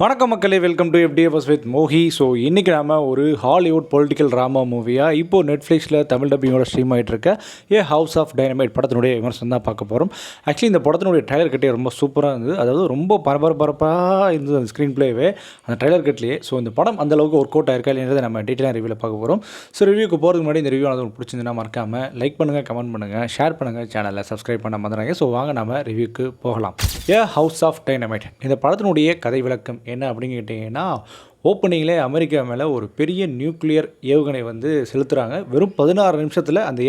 வணக்கம் மக்களே, welcome to FDFS with Mohi. So இன்றைக்கி நாம ஒரு ஹாலிவுட் பொலிட்டிக்கல் ட்ராமா மூவியாக இப்போது நெட்ஃப்ளிக்ஸில் தமிழ் டப்பிங்கோட ஸ்ட்ரீம் ஆகிட்டு இருக்க ஏ ஹவுஸ் ஆஃப் டைனமைட் படத்தினுடைய விமர்சனம் தான் பார்க்க போகிறோம். ஆக்சுவலி இந்த படத்தினுடைய ட்ரைலர் கட்டே ரொம்ப சூப்பராக இருந்தது. அதாவது ரொம்ப பரபரப்பாக இருந்தது அந்த ஸ்க்ரீன் பிளேவே அந்த ட்ரைலர் கட்லேயே. ஸோ இந்த படம் அந்தளவுக்கு ஒர்க் அவுட் ஆயிருக்கா இல்லைன்றதை நம்ம டீட்டெயிலாக ரிவ்யூவில் பார்க்க போகிறோம். ஸோ ரிவ்யூக்கு போகிறதுக்கு முன்னாடி இந்த ரிவ்யூ உங்களுக்கு பிடிச்சிருந்துன்னா மறக்காமல் லைக் பண்ணுங்கள், கமெண்ட் பண்ணுங்கள், ஷேர் பண்ணுங்கள், சேனலில் சப்ஸ்கிரைப் பண்ண மறந்துறாங்க. ஸோ வாங்க நம்ம ரிவ்யூக்கு போகலாம். ஏ ஹவுஸ் ஆஃப் டைனமைட் இந்த படத்தினுடைய கதை விளக்கம் என்ன அப்படின்னு கேட்டிங்கன்னா, ஓப்பனிங்லே அமெரிக்கா மேலே ஒரு பெரிய நியூக்ளியர் ஏவுகணை வந்து செலுத்துகிறாங்க. வெறும் 16 நிமிஷத்தில் அந்த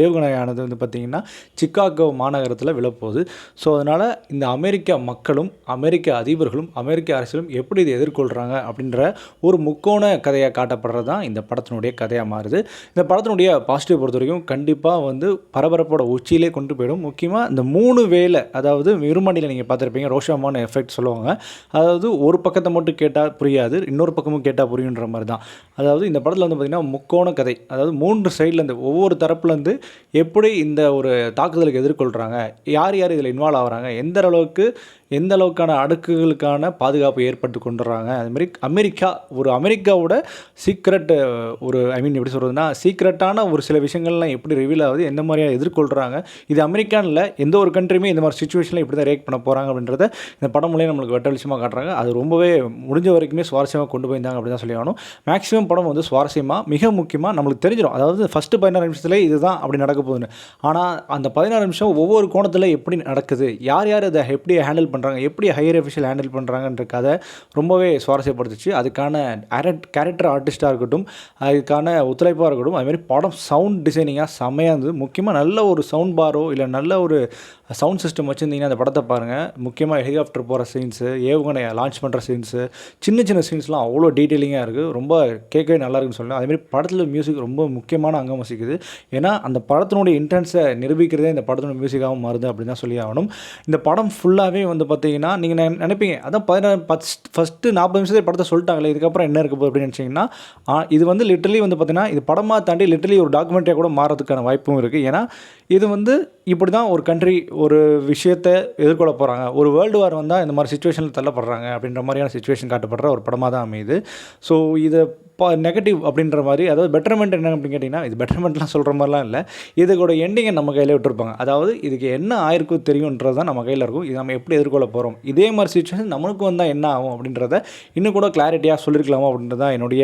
ஏவுகணையானது வந்து பார்த்திங்கன்னா சிக்காகோ மாநகரத்தில் விழப்போகுது. ஸோ அதனால் இந்த அமெரிக்கா மக்களும் அமெரிக்க அதிபர்களும் அமெரிக்க அரசியலும் எப்படி இதை எதிர்கொள்கிறாங்க அப்படின்ற ஒரு முக்கோண கதையாக காட்டப்படுறது தான் இந்த படத்தினுடைய கதையாக மாறுது. இந்த படத்தினுடைய பாசிட்டிவ் பொறுத்த வரைக்கும் கண்டிப்பாக வந்து பரபரப்போட உச்சியிலே கொண்டு போயிடும். முக்கியமாக இந்த 3 வேலை, அதாவது இருமணியில் நீங்கள் பார்த்துருப்பீங்க, ரோஷாமான எஃபெக்ட் சொல்லுவாங்க. அதாவது ஒரு பக்கத்தை மட்டும் கேட்டால் புரியாது, இன்னொரு பக்கமும் கேட்டால் புரியுன்ற மாதிரி தான். அதாவது இந்த படத்தில் வந்து பார்த்திங்கன்னா முக்கோண கதை, அதாவது 3 சைட்லேருந்து ஒவ்வொரு தரப்புலேருந்து எப்படி இந்த ஒரு தாக்குதலுக்கு எதிர்கொள்கிறாங்க, யார் யார் இதில் இன்வால்வ் ஆகிறாங்க, எந்த அளவுக்கான அடுக்குகளுக்கான பாதுகாப்பு ஏற்பட்டு கொண்டுறாங்க. அதுமாதிரி அமெரிக்காவோட சீக்ரெட் எப்படி சொல்கிறதுனா சீக்ரெட்டான ஒரு சில விஷயங்கள்லாம் எப்படி ரிவீல் ஆகுது, எந்த மாதிரியாக எதிர்கொள்கிறாங்க. இது அமெரிக்கானில் எந்த ஒரு கண்ட்ரியுமே இந்த மாதிரி சுச்சுவேஷனில் எப்படி தான் ரியாக்ட் பண்ண போகிறாங்க அப்படின்றத இந்த படம் மூலம் நம்மளுக்கு வெட்ட வெளிச்சமாக காட்டுறாங்க. அது ரொம்பவே முடிஞ்ச வரைக்குமே சுவாரஸ்யமாக கொண்டு போயிருந்தாங்க அப்படி தான் சொல்லி ஆகணும். மேக்ஸிமம் படம் வந்து சுவாரஸ்யமாக மிக முக்கியமாக நம்மளுக்கு தெரிஞ்சிடும். அதாவது ஃபஸ்ட்டு 16 நிமிஷத்துல இதுதான் அப்படி நடக்க போகுதுன்னு. ஆனால் அந்த 16 நிமிஷம் ஒவ்வொரு கோணத்தில் எப்படி நடக்குது, யார் அதை எப்படி ஹேண்டில் பண்ணுறாங்க, எப்படி ஹையர் அஃபிஷியல் ஹேண்டில் பண்ணுறாங்கன்ற கதை ரொம்பவே சுவாரஸ்யப்படுத்துச்சு. அதுக்கான கேரக்டர் ஆர்டிஸ்ட்டாக இருக்கட்டும், அதுக்கான ஒத்துழைப்பாக இருக்கட்டும், அதுமாதிரி படம் சவுண்ட் டிசைனிங்காக செம்மையாக இருந்தது. முக்கியமாக நல்ல ஒரு சவுண்ட் பாரோ இல்லை நல்ல ஒரு சவுண்ட் சிஸ்டம் வச்சுருந்தீங்கன்னா அந்த படத்தை பாருங்கள். முக்கியமாக ஹெலிகாப்டர் போகிற சீன்ஸு, ஏவுகணையை லான்ச் பண்ணுற சீன்ஸு, சின்ன சீன்ஸ்லாம் அவ்வளோ டீட்டெயிலிங்காக இருக்குது. ரொம்ப கேட்கவே நல்லா இருக்குன்னு சொல்லலாம். அதேமாதிரி படத்தில் மியூசிக் ரொம்ப முக்கியமான அங்கம் வசிக்குது. ஏன்னா அந்த படத்தினுடைய இன்டென்ஸை நிரூபிக்கிறதே இந்த படத்தினுடைய மியூசிக்காகவும் மாறுது அப்படின்னு தான் சொல்லி ஆகணும். இந்த படம் ஃபுல்லாகவே வந்து பார்த்தீங்கன்னா நீங்கள் நினைப்பீங்க, அதான் ஃபஸ்ட்டு 40 நிமிஷத்தை படத்தை சொல்லிட்டாங்களே, இதுக்கப்புறம் என்ன இருக்க போகுது அப்படின்னு நினச்சிங்கன்னா, இது வந்து லிட்டரலி வந்து பார்த்தீங்கன்னா இது படமாக தாண்டி லிட்டரலி ஒரு டாக்குமெண்ட்ரியாக கூட மாறதுக்கான வாய்ப்பும் இருக்குது. ஏன்னா இது வந்து இப்படி தான் ஒரு கண்ட்ரி ஒரு விஷயத்தை எதிர்கொள்ள போகிறாங்க, ஒரு வேர்ல்டு வார் வந்தால் இந்த மாதிரி சுச்சுவேஷனில் தள்ளப்படுறாங்க அப்படின்ற மாதிரியான சுச்சுவேஷன் காட்டப்படுற ஒரு படமாக தான் அமையுது. ஸோ இதை நெகட்டிவ் அப்படின்ற மாதிரி, அதாவது பெட்டர்மெண்ட் என்ன அப்படின்னு கேட்டிங்கன்னா, இது பெட்டர்மெண்ட்லாம் சொல்கிற மாதிரிலாம் இல்லை, இதுக்கோட எண்டிங்கை நம்ம கையில் விட்டுருப்பாங்க. அதாவது இதுக்கு என்ன ஆயிருக்கும் தெரியுன்றது தான் நம்ம கையில் இருக்கும். இது நம்ம எப்படி எதிர்கொள்ள போகிறோம், இதே மாதிரி சுச்சுவேஷன் நம்மளுக்கு வந்தால் என்ன ஆகும் அப்படின்றத இன்னும் கூட கிளாரிட்டியாக சொல்லியிருக்கலாமா அப்படின்றது தான் என்னுடைய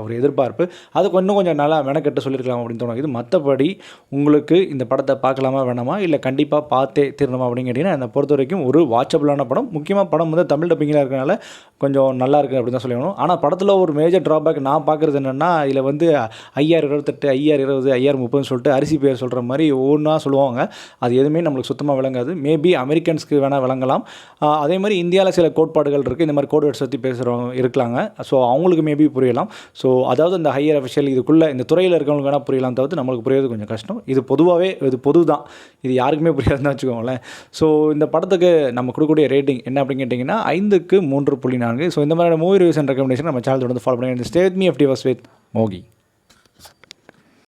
ஒரு எதிர்பார்ப்பு. அதுக்கு இன்னும் கொஞ்சம் நல்லா மெனக்கெட்டு சொல்லியிருக்கலாம் அப்படின்னு தோணும். இது மற்றபடி உங்களுக்கு இந்த படத்தை பார்க்கலாமா வேணாமா, இல்லை கண்டிப்பாக பார்த்தே தீரணுமா அப்படின்னு கேட்டிங்கன்னா, என்னை பொறுத்த வரைக்கும் ஒரு வாட்சபிளான படம். முக்கியமாக படம் வந்து தமிழ் டப்பிங்கில் இருக்கிறனால கொஞ்சம் நல்லா இருக்குது அப்படின்னு தான் சொல்லணும். ஆனால் படத்தில் ஒரு மேஜர் ட்ராபேக் நான் பார்க்குறது என்னென்னா, இதில் வந்து 5028 5020 5030 சொல்லிட்டு அரிசி பேர் சொல்கிற மாதிரி ஒவ்வொன்றா சொல்லுவாங்க. அது எதுவுமே நம்மளுக்கு சுத்தமாக விளங்காது. மேபி அமெரிக்கன்ஸ்க்கு வேணால் விளங்கலாம். அதே மாதிரி இந்தியாவில் சில கோட்பாடுகள் இருக்குது, இந்த மாதிரி கோட் வேர்ட்ஸ் பற்றி பேசுகிறவங்க இருக்காங்க. ஸோ அவங்களுக்கு மேபி புரியலாம். ஸோ அதாவது இந்த ஹையர் அஃபிஷியல் இதுக்குள்ளே இந்த துறையில் இருக்கிறவங்களுக்கு வேணால் புரியலாம், தவிர்த்து நம்மளுக்கு புரியாது கொஞ்சம் கஷ்டம். இது பொதுவாகவே இது பொது தான், இது யாருக்குமே புரியாதுன்னு வச்சுக்கோங்களேன். ஸோ இந்த படத்துக்கு நம்ம கொடுக்கக்கூடிய ரேட்டிங் என்ன அப்படின்னு கேட்டிங்கன்னா 5க்கு 3.4. ஸோ இந்த மாதிரி மூவி ரிவ்யூஸ் அண்ட் ரெக்கமெண்டேஷன் நம்ம சேனல் வந்து ஃபாலோ பண்ணி stay with me FDFS with மோகி.